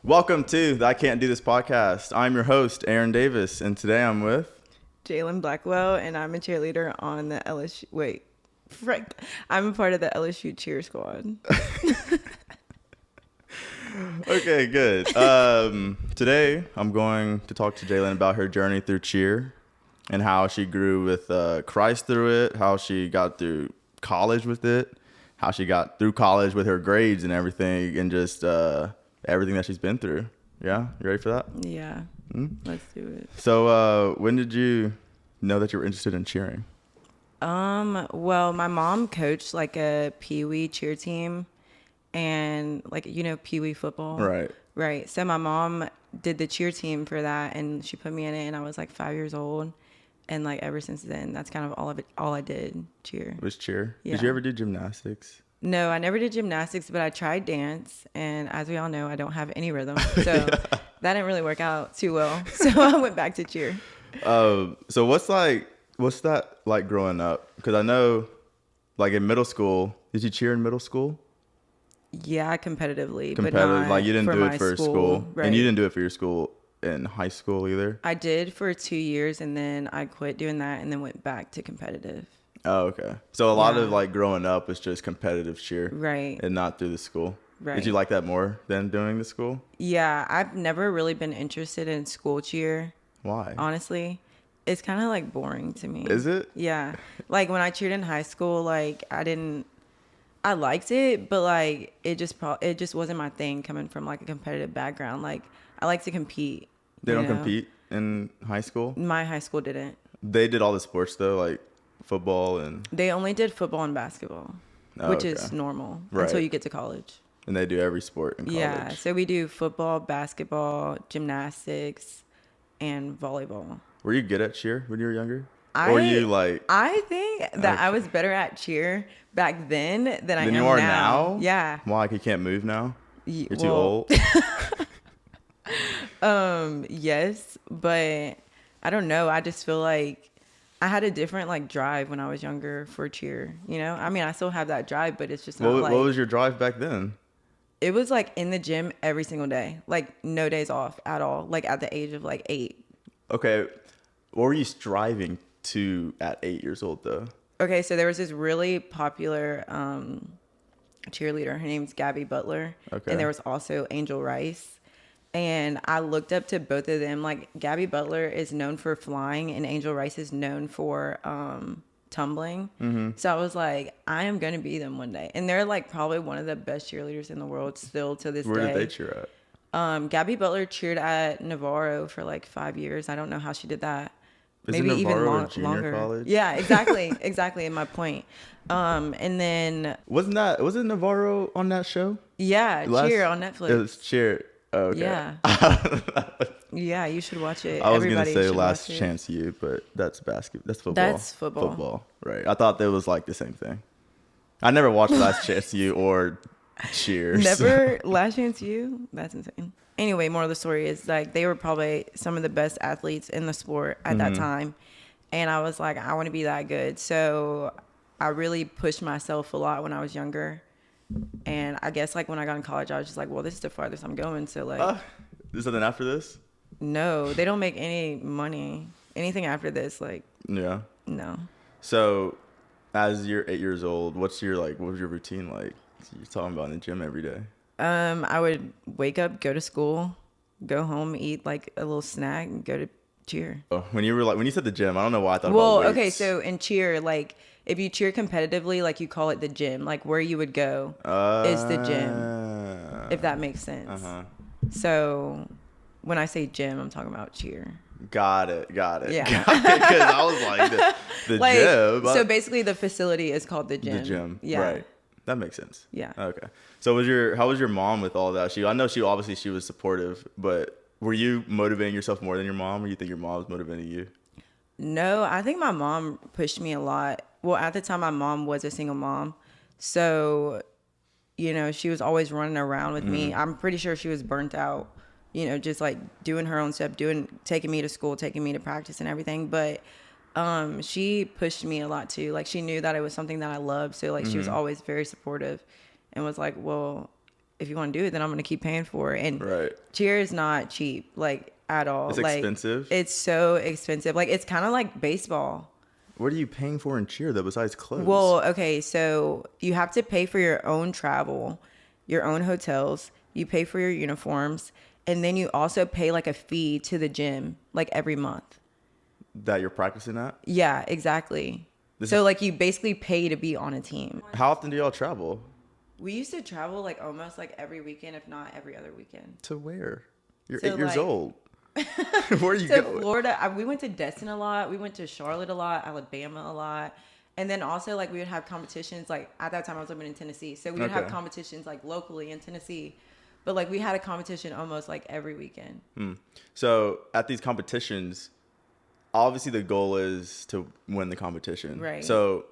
Welcome to the I Can't Do This podcast. I'm your host, Aaron Davis, and today I'm with... Jalyne Blackwell, and I'm a cheerleader on the LSU... Wait, frick. I'm a part of the LSU cheer squad. Okay, good. Today, I'm going to talk to Jalyne about her journey through cheer and how she grew with Christ through it, how she got through college with it, how she got through college with her grades and everything, and just everything that she's been through. Yeah? You ready for that? Yeah. Let's do it. So, when did you know that you were interested in cheering? Well, my mom coached like a Pee-wee cheer team and Pee-wee football. Right. So my mom did the cheer team for that and she put me in it and I was like 5 years old. And like ever since then, that's kind of all I did, cheer. It was cheer? Yeah. Did you ever do gymnastics? No, I never did gymnastics, but I tried dance. And as we all know, I don't have any rhythm. So that didn't really work out too well. So I went back to cheer. So what's that like growing up? Because I know like in middle school, did you cheer in middle school? Yeah, competitively. But Competitive, not like you didn't for do my it for school. Right. And you didn't do it for your school in high school either? I did for 2 years and then I quit doing that and then went back to competitive. Oh, okay. So a lot of like growing up was just competitive cheer. Right. And not through the school. Right. Did you like that more than doing the school? Yeah, I've never really been interested in school cheer. Why? Honestly, it's kind of like boring to me. Is it? Yeah. Like when I cheered in high school, like I liked it, but like it just wasn't my thing coming from like a competitive background. Like I like to compete. They don't compete in high school? My high school didn't. They did all the sports though, like football and... They only did football and basketball, which is normal until you get to college. And they do every sport in college. Yeah, so we do football, basketball, gymnastics, and volleyball. Were you good at cheer when you were younger? Or were you like... I think that I was better at cheer back then than I am now. Than you are now? Yeah. Why? You can't move now? You're too old? Yes, but I don't know. I just feel like I had a different like drive when I was younger for cheer, you know? I mean, I still have that drive, but it's just not what was your drive back then? It was like in the gym every single day, like no days off at all, like at the age of like 8. Okay. What were you striving to at 8 years old though? Okay, so there was this really popular cheerleader. Her name's Gabby Butler. Okay. And there was also Angel Rice. And I looked up to both of them. Like Gabby Butler is known for flying and Angel Rice is known for tumbling. Mm-hmm. So I was like, I am going to be them one day. And they're like probably one of the best cheerleaders in the world still to this day. Where did they cheer at? Gabby Butler cheered at Navarro for like 5 years. I don't know how she did that. Maybe even longer. College? Yeah, exactly. In my point. And then wasn't Navarro on that show? Yeah, Cheer on Netflix. It was Cheer. Oh, okay. Yeah. Yeah, you should watch it. I was gonna say Last Chance U, but that's basketball. That's football. That's football. Football, right? I thought that was like the same thing. I never watched Last Chance U or Cheer. Never Last Chance U. That's insane. Anyway, more of the story is like they were probably some of the best athletes in the sport at that time, and I was like, I want to be that good. So I really pushed myself a lot when I was younger. And I guess like when I got in college, I was just like, well, this is the farthest I'm going. So like, there's something after this? No, they don't make any money. Anything after this, like, yeah, no. So, as you're 8 years old, what was your routine like? You're talking about in the gym every day. I would wake up, go to school, go home, eat like a little snack, and go to cheer. Oh, when you said the gym, I don't know why I thought well, about weights. Okay, so in cheer, like if you cheer competitively, like you call it the gym. Like where you would go is the gym, if that makes sense. So when I say gym, I'm talking about cheer. Got it. Yeah. Because I was like the like, gym. So basically, the facility is called the gym. The gym. Yeah. Right. That makes sense. Yeah. Okay. So how was your mom with all that? I know she was supportive, but were you motivating yourself more than your mom, or you think your mom was motivating you? No, I think my mom pushed me a lot. Well, at the time, my mom was a single mom. So, she was always running around with me. I'm pretty sure she was burnt out, just like doing her own stuff, taking me to school, taking me to practice and everything. But she pushed me a lot too. Like she knew that it was something that I loved. So like she was always very supportive and was like, well, if you want to do it, then I'm going to keep paying for it. And Right. cheer is not cheap, like at all. It's like, expensive? It's so expensive. Like it's kind of like baseball. What are you paying for in cheer though besides clothes? Well, okay, so you have to pay for your own travel, your own hotels, you pay for your uniforms, and then you also pay like a fee to the gym like every month. That you're practicing at? Yeah, exactly. So like you basically pay to be on a team. How often do y'all travel? We used to travel like almost like every weekend, if not every other weekend. To where? You're So, 8 years like- old. Where are you To going? Florida, we went to Destin a lot. We went to Charlotte a lot, Alabama a lot. And then also like we would have competitions. Like at that time I was living in Tennessee. So we would have Okay. competitions like locally in Tennessee. But like we had a competition almost like every weekend. So at these competitions, obviously the goal is to win the competition. Right. So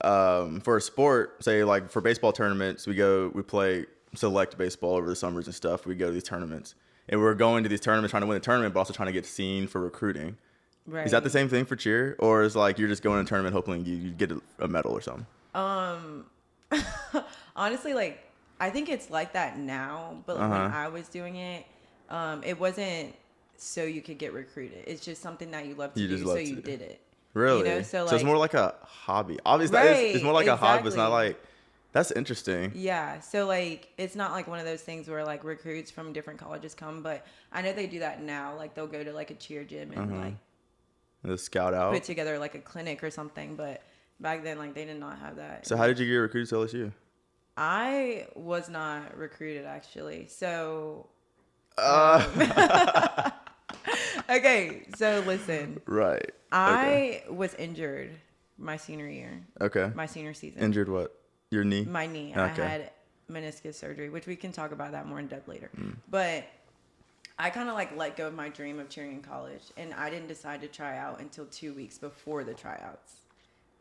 for a sport, say like for baseball tournaments, we play select baseball over the summers and stuff. We go to these tournaments. And we're going to these tournaments trying to win the tournament, but also trying to get seen for recruiting. Right. Is that the same thing for cheer? Or is like you're just going to a tournament hoping you get a medal or something? Honestly, like I think it's like that now, but like, when I was doing it, it wasn't so you could get recruited. It's just something that you love to You do, just so love you to. did it. Really? You know, so it's like more like a hobby. Obviously, Right, it's more like a hobby, but it's not exactly. like, that's interesting. yeah, so like it's not like one of those things where like recruits from different colleges come, but I know they do that now. Like they'll go to like a cheer gym and like The scout out. put together like a clinic or something, but back then like they did not have that. So how did you get recruited to LSU? I was not recruited actually. So okay, so listen. Right. I was injured my senior year. Okay. My senior season. Injured what? Your knee? My knee. Okay. I had meniscus surgery, which we can talk about that more in depth later. But I kind of like let go of my dream of cheering in college, and I didn't decide to try out until 2 weeks before the tryouts,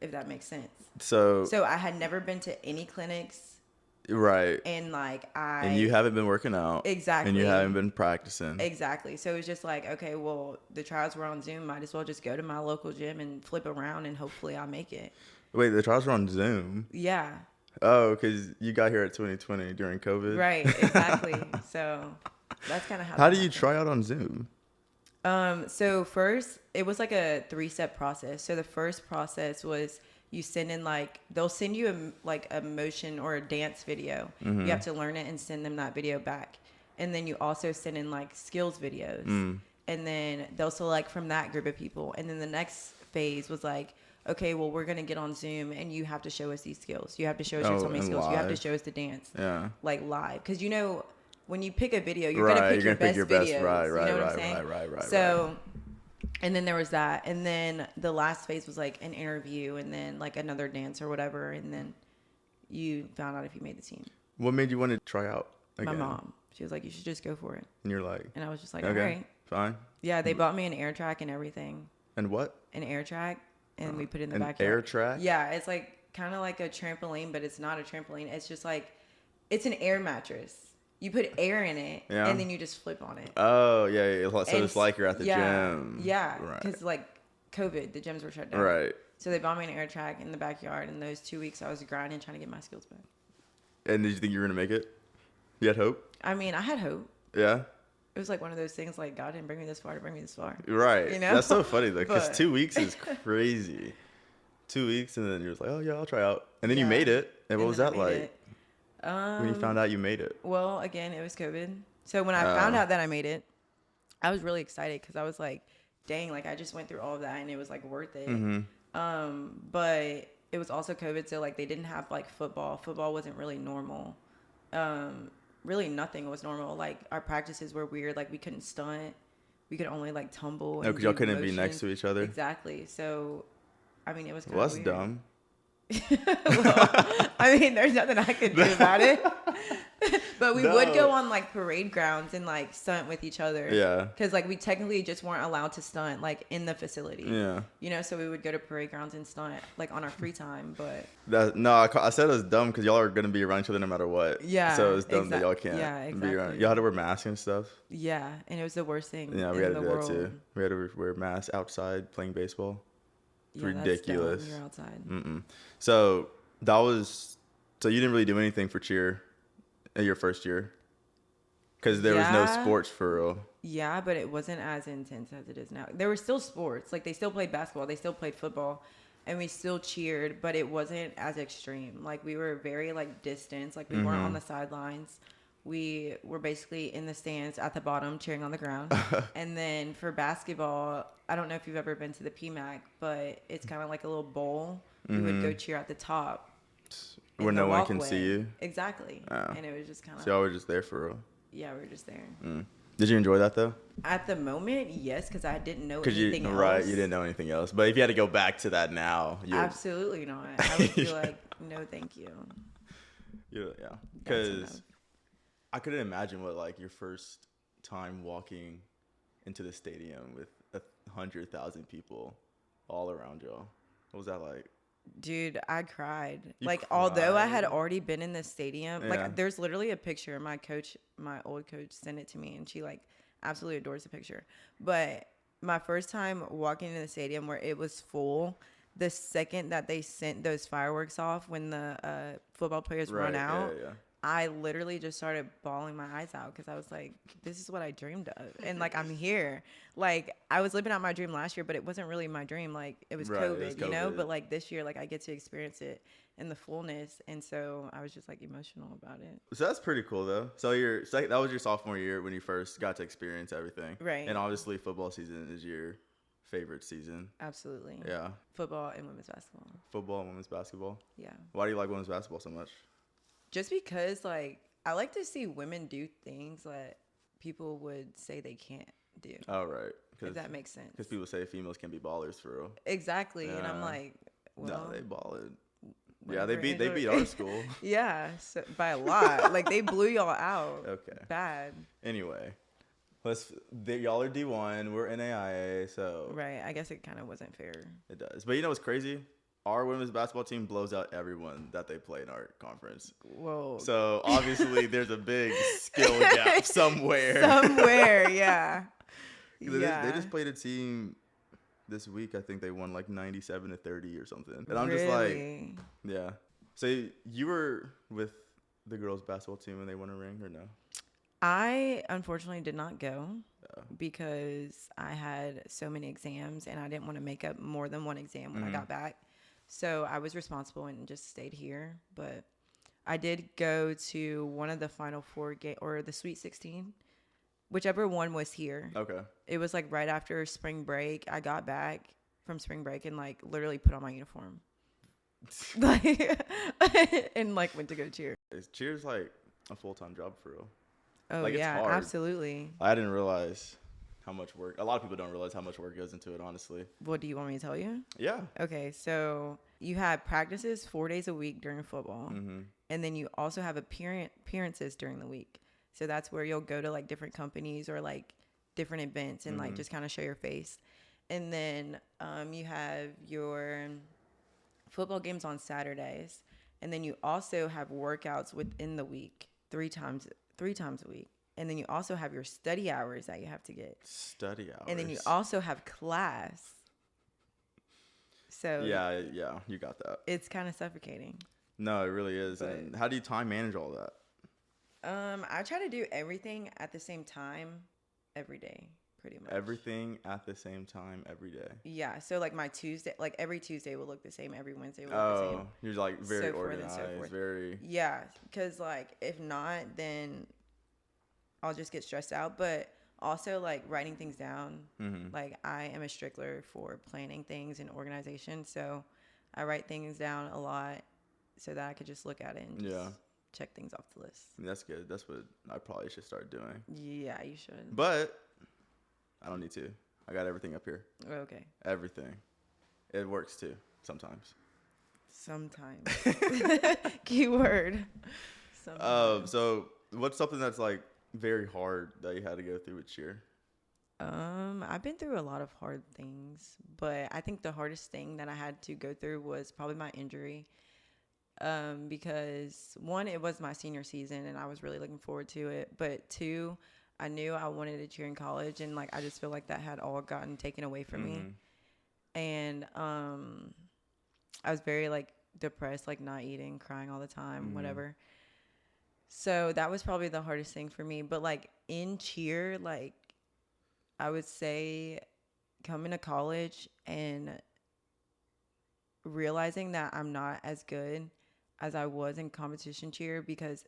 if that makes sense. So I had never been to any clinics, right. and like And you haven't been working out. Exactly. And you haven't been practicing. Exactly. So it was just like, okay, well, the trials were on Zoom. Might as well just go to my local gym and flip around, and hopefully I'll make it. Wait, the trials were on Zoom? Yeah. Oh, because you got here at 2020 during COVID? Right. Exactly. So that's kind of How do you try out on Zoom? So first, it was like a 3-step process. So the first process was you send in like they'll send you a motion or a dance video. You have to learn it and send them that video back, and then you also send in like skills videos, and then they'll select from that group of people. And then the next phase was like, okay, well, we're gonna get on Zoom, and you have to show us these skills. You have to show us your tummy and skills. You have to live. show us the dance, Yeah. like live, because you know. When you pick a video, you're gonna Right, pick you're your gonna best pick your best, videos. right, You know what I'm right, saying? right. So, and then there was that, and then the last phase was like an interview, and then like another dance or whatever, and then you found out if you made the team. What made you want to try out again? My mom, she was like, "You should just go for it," And you're like, and I was just like, okay, "All right." fine. Yeah, they bought me an air track and everything, And what? an air track, and we put it in the An backyard. air track? Yeah, it's like kind of like a trampoline, but it's not a trampoline. It's just like it's an air mattress. You put air in it, Yeah. and then you just flip on it. Oh, yeah. So And it's like you're at the gym. Yeah, Right. because like COVID, the gyms were shut down. Right. So they bought me an air track in the backyard, and those 2 weeks I was grinding trying to get my skills back. And did you think you were going to make it? You had hope? I mean, I had hope. Yeah. It was like one of those things like God didn't bring me this far to bring me this far. Right. You know? That's so funny, though, because But- 2 weeks is crazy. 2 weeks, and then you're just like, oh, yeah, I'll try out. And then you Yeah. made it. And what was then I that made like it. when you found out you made it? Well, again, it was COVID. So when I found out that I made it, I was really excited because I was like, dang, like I just went through all of that and it was like worth it. But it was also COVID, so like they didn't have like football. Football wasn't really normal. Really nothing was normal. Like our practices were weird. Like we couldn't stunt. We could only like tumble. No, because y'all couldn't be next to each other? Exactly. So, I mean, it was kind Well, of that's weird. dumb. Well, I mean, there's nothing I could do about it. But we would No. go on like parade grounds and like stunt with each other. Yeah. Because like we technically just weren't allowed to stunt like in the facility. Yeah. You know, so we would go to parade grounds and stunt like on our free time. But I said it was dumb because y'all are going to be around each other no matter what. Yeah, So it's dumb that y'all can't yeah, be around. exactly. Y'all had to wear masks and stuff. yeah, and it was the worst thing. Yeah, we in had to the do world. that too. We had to wear masks outside playing baseball. It's Yeah, that's ridiculous. dumb. You're outside. So you didn't really do anything for cheer in your first year? Because there was no sports for real. Yeah, but it wasn't as intense as it is now. There were still sports. Like, they still played basketball. They still played football. And we still cheered, but it wasn't as extreme. Like, we were very, like, distant. Like, we weren't on the sidelines. We were basically in the stands at the bottom cheering on the ground. And then for basketball, I don't know if you've ever been to the PMAC, but it's kind of like a little bowl. We would go cheer at the top. Where no one can see you. Exactly. Oh. And it was just kind of... So y'all were just there for real. Yeah, we were just there. Did you enjoy that though? At the moment, yes, because I didn't know anything else. Right, you didn't know anything else. But if you had to go back to that now, absolutely not. I would be like, no, thank you. Yeah, because I couldn't imagine what like your first time walking into the stadium with 100,000 people all around y'all. What was that like? Dude, I cried. You like, cried? Although I had already been in the stadium, Yeah. like, there's literally a picture. My old coach sent it to me, and she, like, absolutely adores the picture. But my first time walking in the stadium where it was full, the second that they sent those fireworks off when the football players run out, I literally just started bawling my eyes out because I was like, this is what I dreamed of. And, like, I'm here. Like, I was living out my dream last year, but it wasn't really my dream. Like, it was COVID, you know? But, like, this year, like, I get to experience it in the fullness. And so I was just, like, emotional about it. So that's pretty cool, though. So that was your sophomore year when you first got to experience everything. Right. And obviously football season is your favorite season. Absolutely. Yeah. Football and women's basketball. Football and women's basketball? Yeah. Why do you like women's basketball so much? Just because, like, I like to see women do things that people would say they can't do. Oh, right. If that makes sense. Because people say females can be ballers for real. Exactly. And I'm like, well. No, they balled. Yeah, they beat our school. Yeah, so, by a lot. Like, they blew y'all out. Okay. Bad. Anyway, y'all are D1. We're NAIA, so. Right. I guess it kind of wasn't fair. It does. But you know what's crazy? Our women's basketball team blows out everyone that they play in our conference. Whoa. So obviously there's a big skill gap somewhere. Somewhere, yeah. They just played a team this week. I think they won like 97-30 or something. And I'm just like, yeah. So you were with the girls basketball team when they won a ring or no? I unfortunately did not go because I had so many exams and I didn't want to make up more than one exam when I got back. So I was responsible and just stayed here. But I did go to one of the Final Four or the Sweet 16, whichever one was here. Okay. It was like right after spring break. I got back from spring break and like literally put on my uniform, like, and like went to go cheer. Cheer's like a full-time job for real. Oh, like, yeah, it's hard. absolutely. I didn't realize how much work. A lot of people don't realize how much work goes into it, honestly. What do you want me to tell you? Yeah. Okay, so you have practices 4 days a week during football, and then you also have appearances during the week. So that's where you'll go to like different companies or like different events and like just kind of show your face. And then you have your football games on Saturdays, and then you also have workouts within the week three times a week. And then you also have your study hours that you have to get. Study hours. And then you also have class. So yeah, you got that. It's kind of suffocating. No, it really is. But, and how do you time manage all that? I try to do everything at the same time every day, pretty much. Everything at the same time every day. Yeah. So like my Tuesday, like every Tuesday will look the same. Every Wednesday will look the same. Oh, you're like very so organized. So forth. Very. Yeah, because like if not, then I'll just get stressed out. But also like writing things down. Like I am a stickler for planning things and organization. So I write things down a lot so that I could just look at it and just check things off the list. That's good. That's what I probably should start doing. Yeah, you should. But I don't need to. I got everything up here. Okay. Everything. It works too sometimes. Sometimes. Keyword. Sometimes. So what's something that's like very hard that you had to go through with cheer? I've been through a lot of hard things, but I think the hardest thing that I had to go through was probably my injury. Because one, it was my senior season and I was really looking forward to it. But two, I knew I wanted to cheer in college, and like I just feel like that had all gotten taken away from me. And I was very like depressed, like not eating, crying all the time, whatever. So that was probably the hardest thing for me. But like in cheer, like I would say coming to college and realizing that I'm not as good as I was in competition cheer, because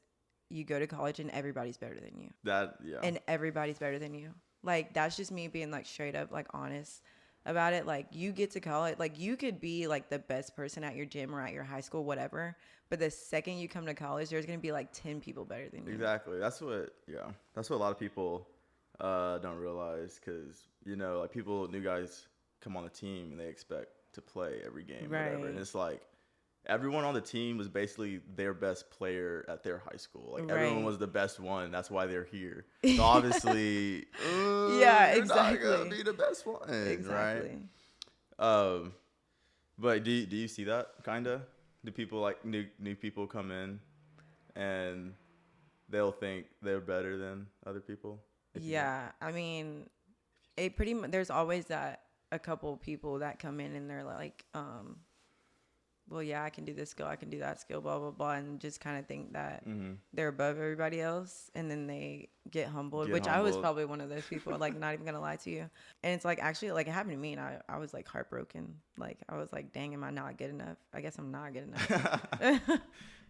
you go to college and everybody's better than you. Yeah. And everybody's better than you. Like that's just me being like straight up like honest about it. Like you get to college, like you could be like the best person at your gym or at your high school, whatever. But the second you come to college, there's gonna be like 10 people better than you. Exactly. That's what a lot of people don't realize, because like new guys come on the team and they expect to play every game, whatever, and it's like everyone on the team was basically their best player at their high school. Like everyone was the best one. That's why they're here. So obviously, yeah, exactly. You're not gonna be the best one, exactly. Right? But do you see that kinda? Do people like new people come in and they'll think they're better than other people? Yeah, I mean, it pretty much, there's always that a couple people that come in and they're like, well, yeah, I can do this skill, I can do that skill, blah, blah, blah, and just kind of think that they're above everybody else, and then they get humbled, I was probably one of those people, like, not even gonna lie to you. And it's like, actually, like, it happened to me, and I was like heartbroken. Like, I was like, dang, am I not good enough? I guess I'm not good enough.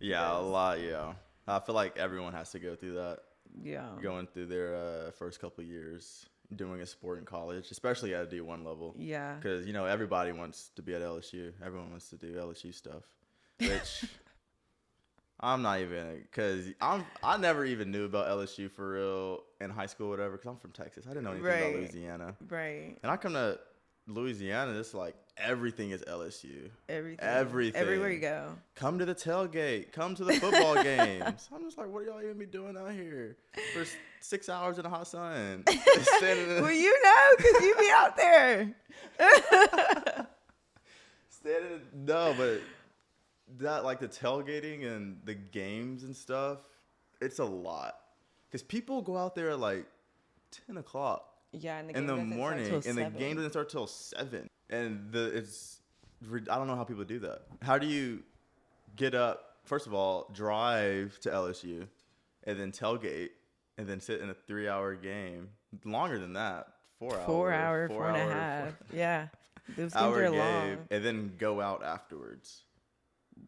Yeah, a lot, yeah. I feel like everyone has to go through that. Yeah. Going through their first couple of years doing a sport in college, especially at a D1 level. Yeah. Because, everybody wants to be at LSU. Everyone wants to do LSU stuff, which I'm not even, because I never even knew about LSU for real in high school or whatever, because I'm from Texas. I didn't know anything about Louisiana. Right. And I come to Louisiana, it's like everything is LSU. Everything. Everywhere you go. Come to the tailgate. Come to the football games. I'm just like, what are y'all even be doing out here for 6 hours in the hot sun? Well, you know, because you be out there. No, but that, like, the tailgating and the games and stuff, it's a lot. Because people go out there at like 10 o'clock. Yeah, and in the morning, and the game doesn't start till 7. And I don't know how people do that. How do you get up? First of all, drive to LSU, and then tailgate, and then sit in a 3-hour game. Longer than that, 4 hours. 4 hours, 4.5. Yeah, those games are long. And then go out afterwards.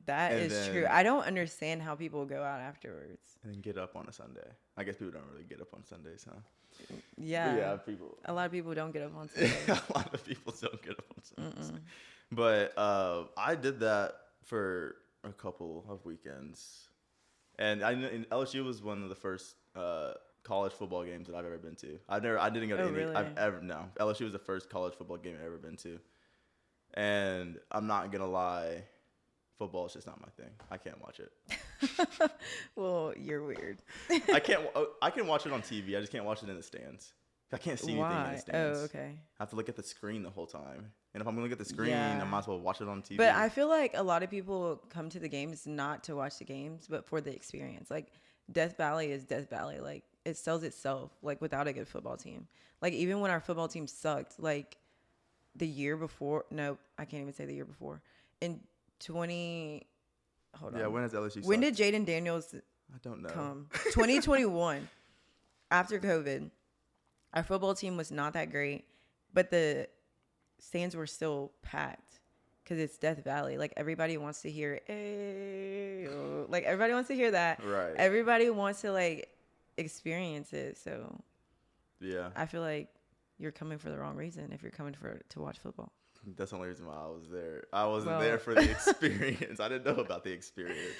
That is true. I don't understand how people go out afterwards. And then get up on a Sunday. I guess people don't really get up on Sundays, huh? Yeah. Yeah, people. A lot of people don't get up on Sundays. A lot of people don't get up on Sundays. But I did that for a couple of weekends. And LSU was one of the first college football games that I've ever been to. I didn't go to any. Really? No. LSU was the first college football game I've ever been to. And I'm not going to lie, football is just not my thing. I can't watch it. Well, you're weird. I can watch it on TV. I just can't watch it in the stands. I can't see anything in the stands. Oh, okay. I have to look at the screen the whole time. And if I'm going to look at the screen, I might as well watch it on TV. But I feel like a lot of people come to the games not to watch the games, but for the experience. Like, Death Valley is Death Valley. Like, it sells itself, like, without a good football team. Like, even when our football team sucked, like, the year before. No, I can't even say the year before. In 20... Hold on. Yeah, when has LSU When did Jaden Daniels I don't know. come? 2021. After COVID. Our football team was not that great, but the stands were still packed because it's Death Valley. Like, everybody wants to hear, hey, like, everybody wants to hear that. Right. Everybody wants to, like, experience it. So, yeah, I feel like you're coming for the wrong reason if you're coming to watch football. That's the only reason why I was there. I wasn't there for the experience. I didn't know about the experience.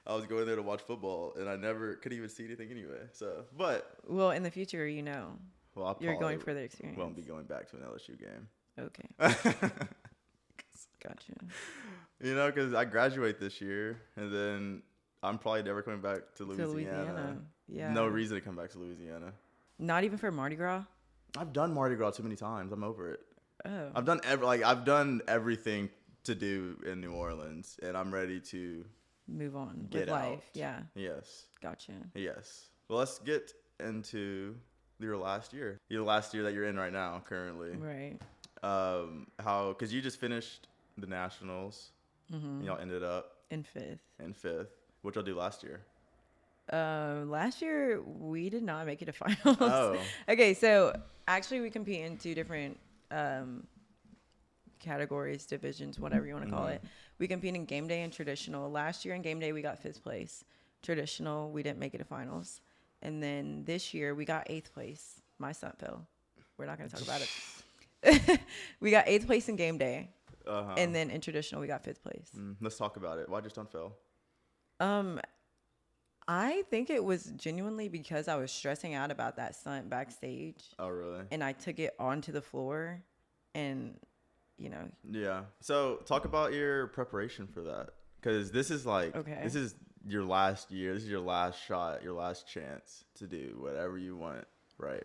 I was going there to watch football, and I never could even see anything anyway. So, but well, in the future, well, you're going for the experience. Won't be going back to an LSU game. Okay. Gotcha. Because I graduate this year, and then I'm probably never coming back to Louisiana. Yeah. No reason to come back to Louisiana. Not even for Mardi Gras? I've done Mardi Gras too many times. I'm over it. Oh. I've done everything to do in New Orleans, and I'm ready to move on with life. Out. Yeah. Yes. Gotcha. Yes. Well, let's get into your last year. Your last year that you're in right now, currently. Right. Because you just finished the Nationals. Mm-hmm. And y'all ended up in fifth. What'd y'all do last year? Last year we did not make it to finals. Oh. Okay, so actually we compete in two different categories, divisions, whatever you want to call it. We compete in game day and traditional. Last year in game day we got 5th place. Traditional we didn't make it to finals. And then this year we got 8th place. My son fell. We're not going to talk about it. We got 8th place in game day. And then in traditional we got 5th place. Let's talk about it. Why just don't fail? I think it was genuinely because I was stressing out about that stunt backstage. Oh, really? And I took it onto the floor and, you know. Yeah. So talk about your preparation for that. Because this is this is your last year. This is your last shot, your last chance to do whatever you want, right?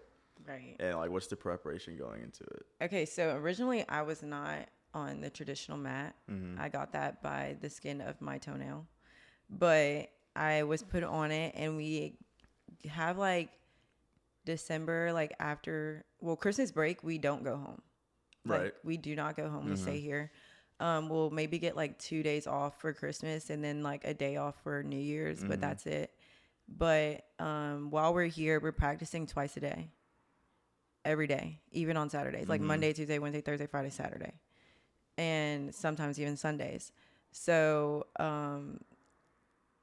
Right. And like, what's the preparation going into it? Okay, so originally I was not on the traditional mat. I got that by the skin of my toenail. But I was put on it, and we have like December, like after Christmas break, we don't go home. Like, Right. we do not go home. We stay here. We'll maybe get like 2 days off for Christmas and then like a day off for New Year's, but that's it. But while we're here, we're practicing twice a day, every day, even on Saturdays, like Monday, Tuesday, Wednesday, Thursday, Friday, Saturday, and sometimes even Sundays. So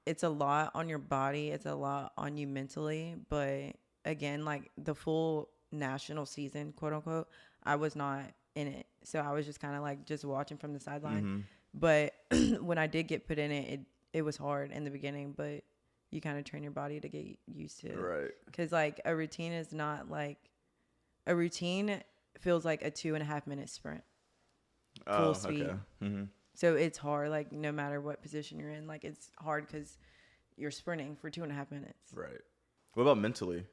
it's a lot on your body. It's a lot on you mentally. But again, like the full national season, quote unquote, I was not in it. So I was just kind of like just watching from the sideline. But when I did get put in it, it was hard in the beginning, but you kind of train your body to get used to it. Right. Because like a routine is not like, a routine feels like a 2.5 minute sprint. Full speed. Okay. So it's hard, like no matter what position you're in, like it's hard because you're sprinting for 2.5 minutes. Right. What about mentally?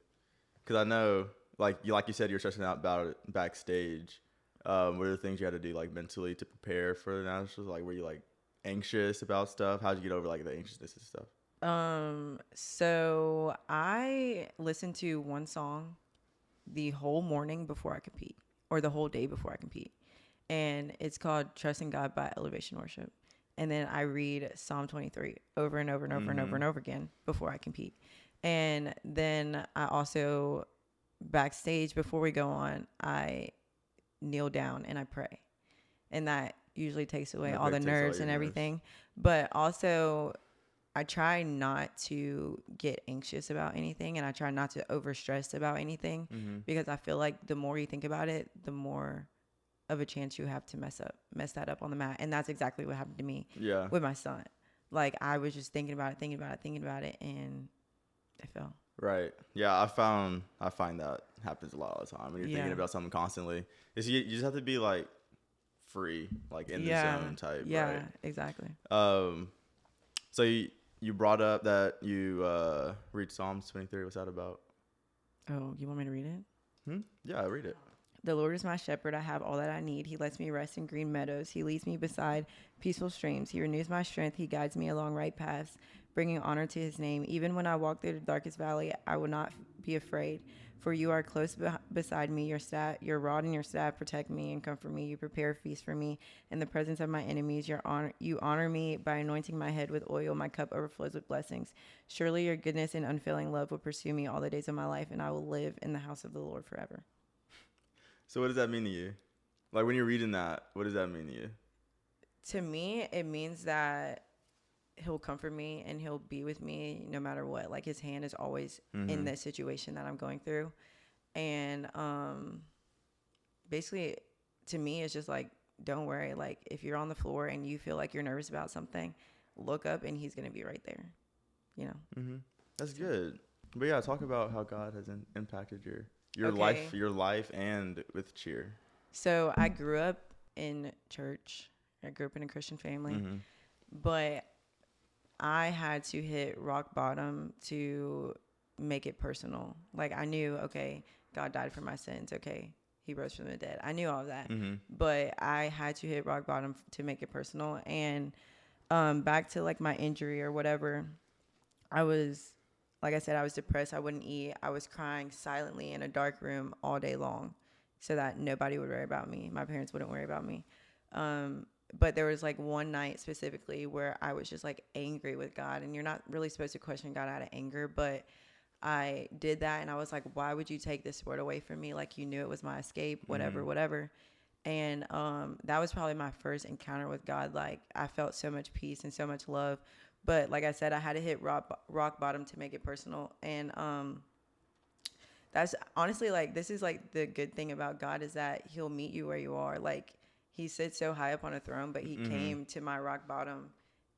Because I know, like you said, you're stressing out about it backstage. What are the things you had to do like mentally to prepare for the nationals? Like, were you like anxious about stuff? How'd you get over like the anxiousness and stuff? So I listened to one song the whole morning before I compete, or the whole day before I compete. And it's called Trusting God by Elevation Worship. And then I read Psalm 23 over and over and over and over and over again before I compete. And then I also, backstage, before we go on, I kneel down and I pray. And that usually takes away all the nerves and everything. But also, I try not to get anxious about anything, and I try not to overstress about anything, because I feel like the more you think about it, the more of a chance you have to mess that up on the mat. And that's exactly what happened to me with my son. Like, I was just thinking about it, and I fell. Right. Yeah, I find that happens a lot of the time when you're thinking about something constantly. You just have to be like free, like in the zone type. Yeah, right? Exactly. So you brought up that you read Psalms 23. What's that about? Oh, you want me to read it? Yeah, I read it. The Lord is my shepherd. I have all that I need. He lets me rest in green meadows. He leads me beside peaceful streams. He renews my strength. He guides me along right paths, bringing honor to his name. Even when I walk through the darkest valley, I will not be afraid. For you are close beside me. Your rod and your staff protect me and comfort me. You prepare a feast for me in the presence of my enemies. You honor me by anointing my head with oil. My cup overflows with blessings. Surely your goodness and unfailing love will pursue me all the days of my life, and I will live in the house of the Lord forever. So what does that mean to you? Like, when you're reading that, what does that mean to you? To me, it means that he'll comfort me and he'll be with me no matter what. Like, his hand is always in the situation that I'm going through. And basically, to me, it's just like, don't worry. Like, if you're on the floor and you feel like you're nervous about something, look up and he's going to be right there. You know? That's good. But yeah, talk about how God has impacted your life and with cheer. So I grew up in church. I grew up in a Christian family, but I had to hit rock bottom to make it personal. Like, I knew, okay, God died for my sins. Okay, he rose from the dead. I knew all of that, but I had to hit rock bottom to make it personal. And back to like my injury or whatever, like I said, I was depressed. I wouldn't eat. I was crying silently in a dark room all day long so that nobody would worry about me. My parents wouldn't worry about me. But there was like one night specifically where I was just like angry with God, and you're not really supposed to question God out of anger, but I did that, and I was like, why would you take this word away from me? Like, you knew it was my escape, whatever, whatever. And that was probably my first encounter with God. Like, I felt so much peace and so much love. But like I said, I had to hit rock bottom to make it personal. And that's honestly, like, this is like the good thing about God, is that he'll meet you where you are. Like, he sits so high up on a throne, but he came to my rock bottom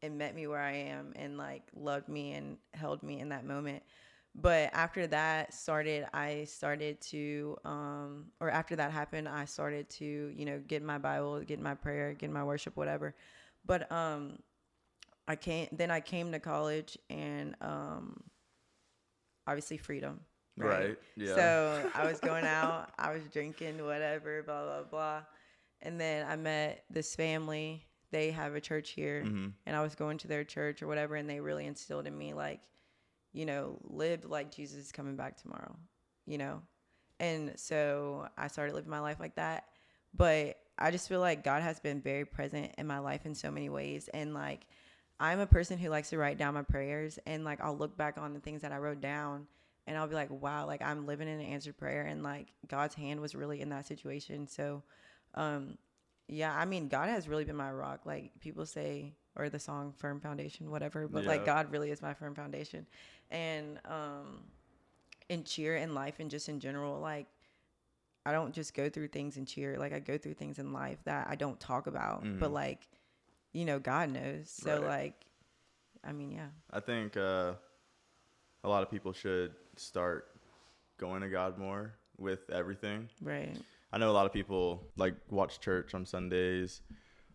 and met me where I am, and like loved me and held me in that moment. But after that after that happened, I started to, get in my Bible, get in my prayer, get in my worship, whatever. But I came to college, and obviously freedom. Right. Yeah. So I was going out, I was drinking, whatever, blah, blah, blah. And then I met this family. They have a church here, and I was going to their church or whatever, and they really instilled in me, like, live like Jesus is coming back tomorrow, And so I started living my life like that. But I just feel like God has been very present in my life in so many ways. And like, I'm a person who likes to write down my prayers, and like, I'll look back on the things that I wrote down, and I'll be like, wow, like, I'm living in an answered prayer, and like, God's hand was really in that situation. So, yeah, I mean, God has really been my rock. Like, people say, or the song Firm Foundation, whatever, but like, God really is my firm foundation. And in cheer and life, and just in general, like, I don't just go through things in cheer. Like, I go through things in life that I don't talk about, but like, God knows. So like, I mean, yeah. I think a lot of people should start going to God more with everything. Right. I know a lot of people like watch church on Sundays,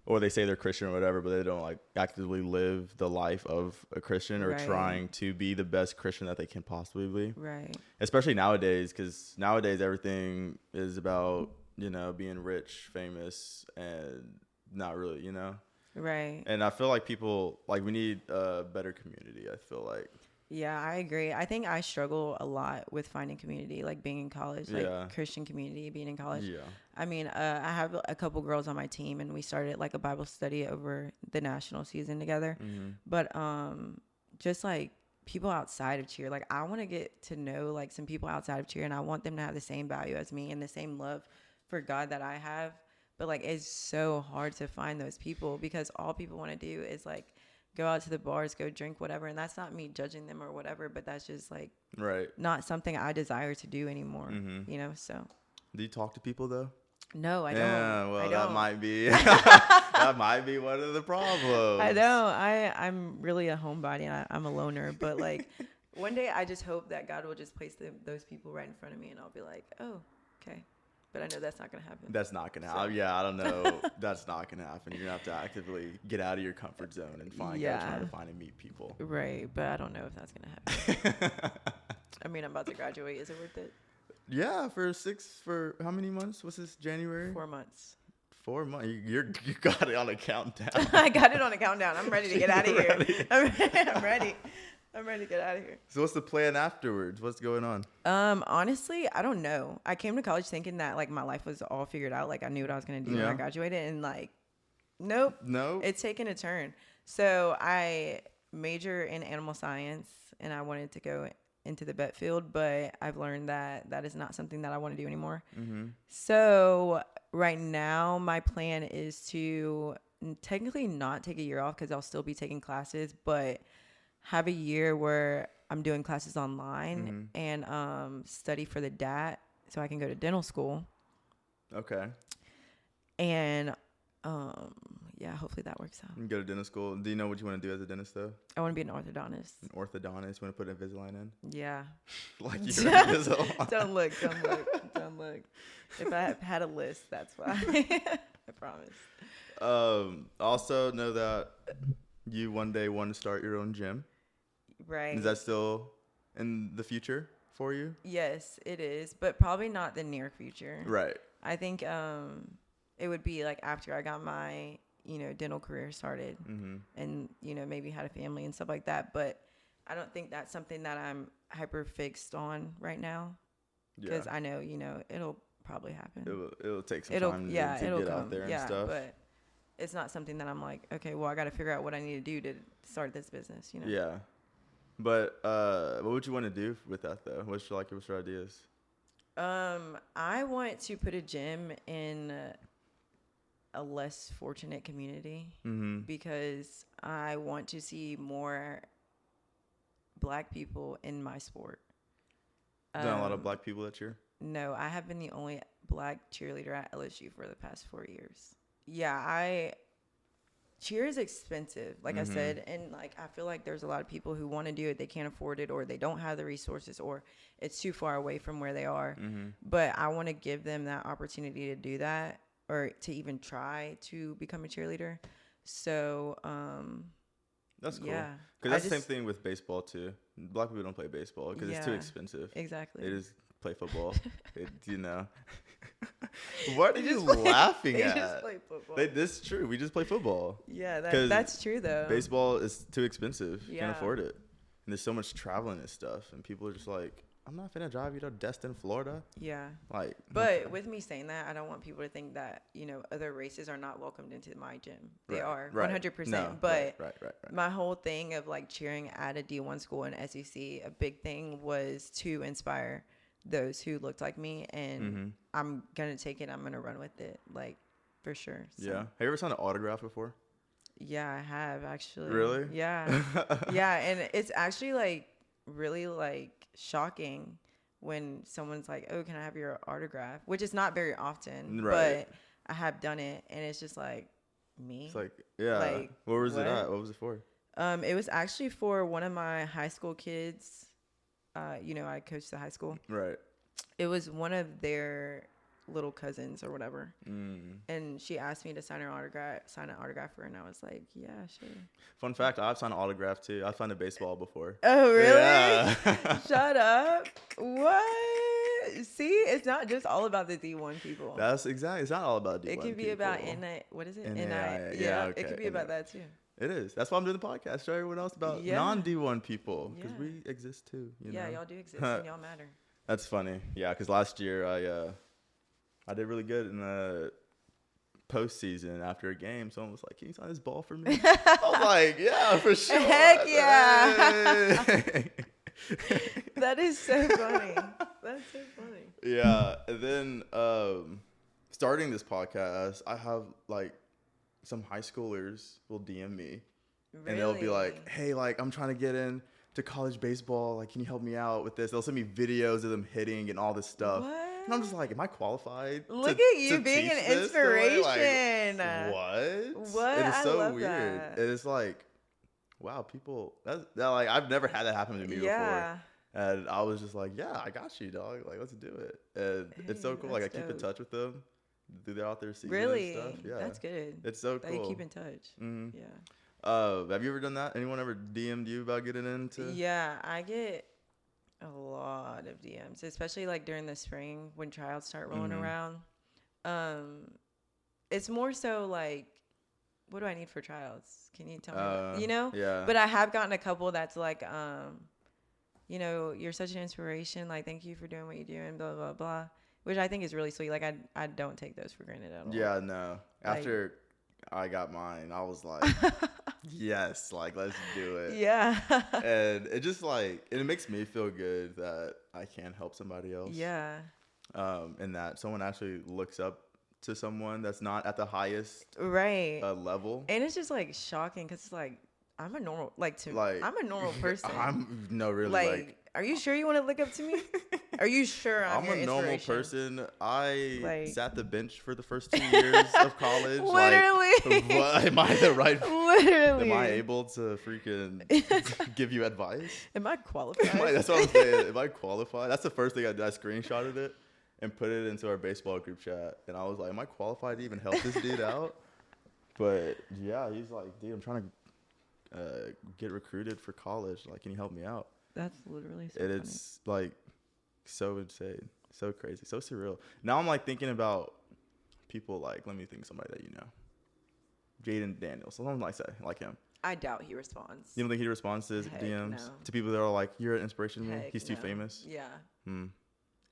or they say they're Christian or whatever, but they don't like actively live the life of a Christian, or trying to be the best Christian that they can possibly be. Right. Especially nowadays, because nowadays everything is about, being rich, famous, and not really, Right. And I feel like we need a better community, I feel like. Yeah, I agree. I think I struggle a lot with finding community, like being in college, like Christian community, being in college. Yeah. I mean, I have a couple girls on my team, and we started like a Bible study over the national season together. But just like people outside of cheer, like, I want to get to know like some people outside of cheer, and I want them to have the same value as me and the same love for God that I have. But like, it's so hard to find those people, because all people want to do is like go out to the bars, go drink, whatever. And that's not me judging them or whatever, but that's just like not something I desire to do anymore, so. Do you talk to people though? No, I don't. Yeah, well, that might be one of the problems. I know. I'm really a homebody, and I'm a loner, but like one day I just hope that God will just place those people right in front of me, and I'll be like, oh, okay. But I know that's not going to happen. That's not going to happen. Yeah, I don't know. That's not going to happen. You're going to have to actively get out of your comfort zone and try to find and meet people. Right, but I don't know if that's going to happen. I mean, I'm about to graduate. Is it worth it? Yeah, for how many months? What's this, January? 4 months. 4 months. You got it on a countdown. I got it on a countdown. I'm ready to get out of here. I'm ready. I'm ready to get out of here. So what's the plan afterwards? What's going on? Honestly, I don't know. I came to college thinking that like my life was all figured out. Like, I knew what I was going to do when I graduated, and like, nope. It's taken a turn. So I major in animal science, and I wanted to go into the vet field, but I've learned that that is not something that I want to do anymore. So right now my plan is to technically not take a year off, because I'll still be taking classes, but have a year where I'm doing classes online and study for the DAT, so I can go to dental school. Okay. And yeah, hopefully that works out. You can go to dental school. Do you know what you want to do as a dentist though? I want to be an orthodontist. An orthodontist? You want to put Invisalign in? Yeah. Like you're Invisalign. Don't look. If I had a list, that's why. I promise. Also know that you one day want to start your own gym. Right. Is that still in the future for you? Yes, it is, but probably not the near future. Right. I think it would be like after I got my, dental career started and, maybe had a family and stuff like that. But I don't think that's something that I'm hyper fixed on right now, because I know, it'll probably happen. It'll take some time to get out there and stuff. But it's not something that I'm like, okay, well, I got to figure out what I need to do to start this business, you know? Yeah. But what would you want to do with that though? What's your ideas? I want to put a gym in a less fortunate community because I want to see more Black people in my sport. Done a lot of Black people that year? No, I have been the only Black cheerleader at LSU for the past 4 years. Yeah, cheer is expensive, like I said, and like I feel like there's a lot of people who want to do it, they can't afford it, or they don't have the resources, or it's too far away from where they are. But I want to give them that opportunity to do that, or to even try to become a cheerleader. So that's cool. yeah, Because that's the same thing with baseball too. Black people don't play baseball because it's too expensive. Exactly. They just play football. You know. What are you laughing at? They just play football. This is true. We just play football. Yeah, that's true though. Baseball is too expensive. You Yeah. can't afford it. And there's so much traveling and stuff. And people are just like, I'm not finna drive you to Destin, Florida. Yeah. Like, but with me saying that, I don't want people to think that, you know, other races are not welcomed into my gym. They are 100%. No, but right. my whole thing of like cheering at a D1 school in SEC, a big thing was to inspire those who looked like me, and I'm going to take it. I'm going to run with it, like, for sure. So. Yeah. Have you ever signed an autograph before? Yeah, I have actually. Really? Yeah. Yeah. And it's actually like really like shocking when someone's like, oh, can I have your autograph? Which is not very often, right. but I have done it, and it's just like, me? It's like, yeah. Like, where was it at? What was it for? It was actually for one of my high school kids. You know, I coached the high school. Right. It was one of their little cousins or whatever. And she asked me to sign an autograph for her, and I was like, yeah, sure. Fun fact, I've signed an autograph too. I've signed a baseball before. Oh, really? Yeah. Shut up. What? See, it's not just all about the D1 people. That's exactly. It's not all about D1 It could be people. about what is it? NAIA. Yeah, Okay. it could be about that too. It is. That's why I'm doing the podcast. Show everyone else about non-D1 people, because we exist too. You know? Y'all do exist and y'all matter. That's funny. Yeah, because last year I did really good in the postseason after a game. Someone was like, "Can you sign this ball for me?" I was like, "Yeah, for sure." Heck yeah! Hey. That is so funny. That's so funny. Yeah, and then starting this podcast, I have like some high schoolers will DM me, and they'll be like, "Hey, like I'm trying to get in to college baseball. Like, can you help me out with this?" They'll send me videos of them hitting and all this stuff. What? And I'm just like, am I qualified? Look at you being an inspiration. Like, what? What? It is so love weird. that. It is like, wow, people. That like I've never had that happen to me before. And I was just like, yeah, I got you, dog. Like, let's do it. And it's so cool. Like, I keep in touch with them. They're out there season and stuff. Yeah, that's good. It's so cool. That you keep in touch. Mm-hmm. Yeah. Have you ever done that? Anyone ever DM'd you about getting into? Yeah, I get a lot of DMs, especially like during the spring when tryouts start rolling around. It's more so like, what do I need for tryouts? Can you tell me? You know? Yeah. But I have gotten a couple that's like, you know, you're such an inspiration. Like, thank you for doing what you do and blah, blah, blah. Which I think is really sweet. Like, I don't take those for granted at all. Yeah, no. After I got mine, I was like, yes, like, let's do it. Yeah. And it just like, it makes me feel good that I can help somebody else. Yeah. And that someone actually looks up to someone that's not at the highest level. And it's just like shocking because it's like, I'm a normal, I'm a normal person. Are you sure you want to look up to me? Are you sure I'm your a normal inspiration? person. I sat the bench for the first 2 years of college. Literally. Am I the right? Literally. Am I able to freaking give you advice? Am I qualified? That's what I'm saying. Am I qualified? That's the first thing I did. I screenshotted it and put it into our baseball group chat. And I was like, am I qualified to even help this dude out? But yeah, he's like, dude, I'm trying to get recruited for college. Like, can you help me out? That's literally so funny. It's like so insane, so crazy, so surreal. Now I'm like thinking about people like, let me think of somebody that you know. Jaden Daniels, someone like him. I doubt he responds. You don't think he responds to his DMs? No. To people that are like, you're an inspiration to me? Heck He's too no. famous? Yeah.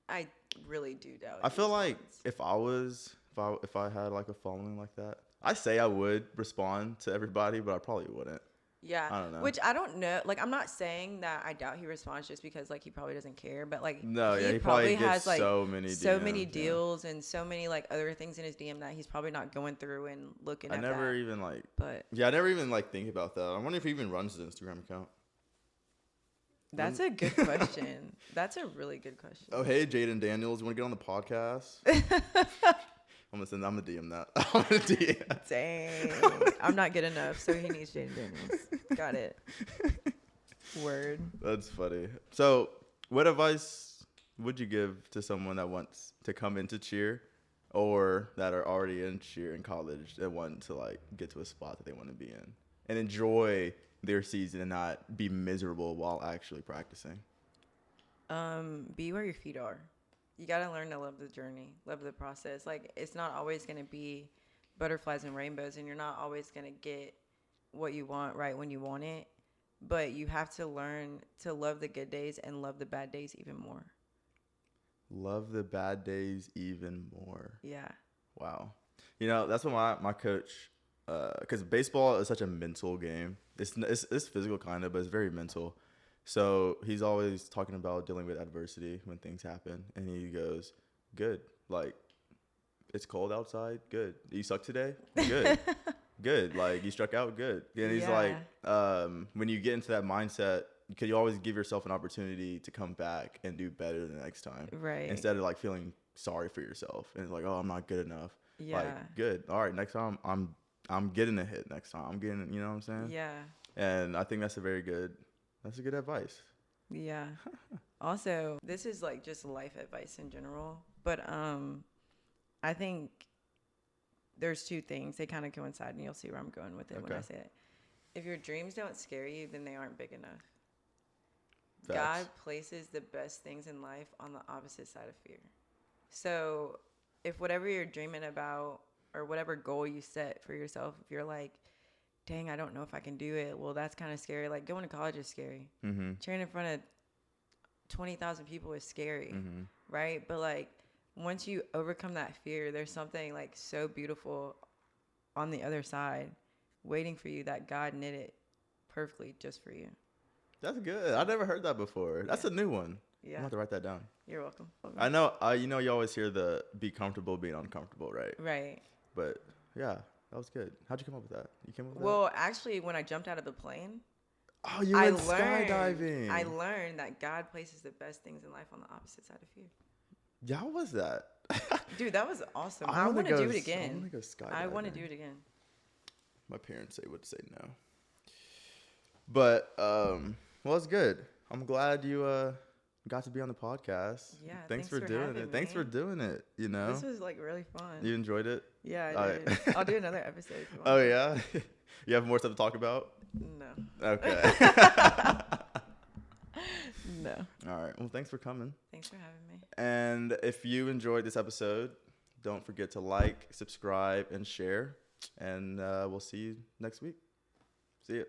I really do doubt I feel like if I had like a following like that, I say I would respond to everybody, but I probably wouldn't. Yeah. I don't know. Which I don't know. Like, I'm not saying that I doubt he responds just because, like, he probably doesn't care. But, like, No, yeah, he probably gets so many DMs, deals and so many, like, other things in his DM that he's probably not going through and looking at I never even, like... But... Yeah, I never even, like, think about that. I wonder if he even runs his Instagram account. That's a good question. That's a really good question. Oh, hey, Jaden Daniels. You want to get on the podcast? I'm gonna DM that. I'm gonna DM. Dang. I'm not good enough, so he needs Jaden Daniels. Got it. Word. That's funny. So, what advice would you give to someone that wants to come into cheer, or that are already in cheer in college and want to like get to a spot that they want to be in and enjoy their season and not be miserable while actually practicing? Be where your feet are. You got to learn to love the journey, love the process. Like, it's not always going to be butterflies and rainbows, and you're not always going to get what you want right when you want it. But you have to learn to love the good days and love the bad days even more. Love the bad days even more. Yeah. Wow. You know, that's what my coach, because baseball is such a mental game. It's physical kind of, but it's very mental. So he's always talking about dealing with adversity when things happen. And he goes, good. Like, it's cold outside. Good. You suck today? Good. Good. Like, you struck out? Good. And he's like, when you get into that mindset, you always give yourself an opportunity to come back and do better the next time. Right. Instead of, like, feeling sorry for yourself. And it's like, oh, I'm not good enough. Yeah. Like, good. All right, next time I'm getting a hit next time. I'm getting, you know what I'm saying? Yeah. And I think that's a good advice. Yeah. Also, this is like just life advice in general, but I think there's two things. They kind of coincide, and you'll see where I'm going with it when I say it. If your dreams don't scare you, then they aren't big enough. Facts. God places the best things in life on the opposite side of fear. So if whatever you're dreaming about or whatever goal you set for yourself, if you're like, dang, I don't know if I can do it. Well, that's kind of scary. Like, going to college is scary. Mm-hmm. Cheering in front of 20,000 people is scary, mm-hmm. right? But, like, once you overcome that fear, there's something, like, so beautiful on the other side waiting for you that God knit it perfectly just for you. That's good. I never heard that before. That's a new one. Yeah. I'm going to have to write that down. You're welcome. I know, you always hear the be comfortable being uncomfortable, right? Right. But, yeah. That was good. How'd you come up with that? You came up with that? Well, actually, when I jumped out of the plane, oh, you went skydiving. I learned that God places the best things in life on the opposite side of fear. Yeah, how was that? Dude, that was awesome. I want to do it again. I want to go skydiving. I want to do it again. My parents would say no. But, well, it's good. I'm glad you got to be on the podcast. Yeah, thanks for doing it. Thanks for doing it, you know? This was, like, really fun. You enjoyed it? Yeah, I did. I'll do another episode if you want. Oh, yeah? You have more stuff to talk about? No. Okay. No. All right. Well, thanks for coming. Thanks for having me. And if you enjoyed this episode, don't forget to like, subscribe, and share. And we'll see you next week. See ya.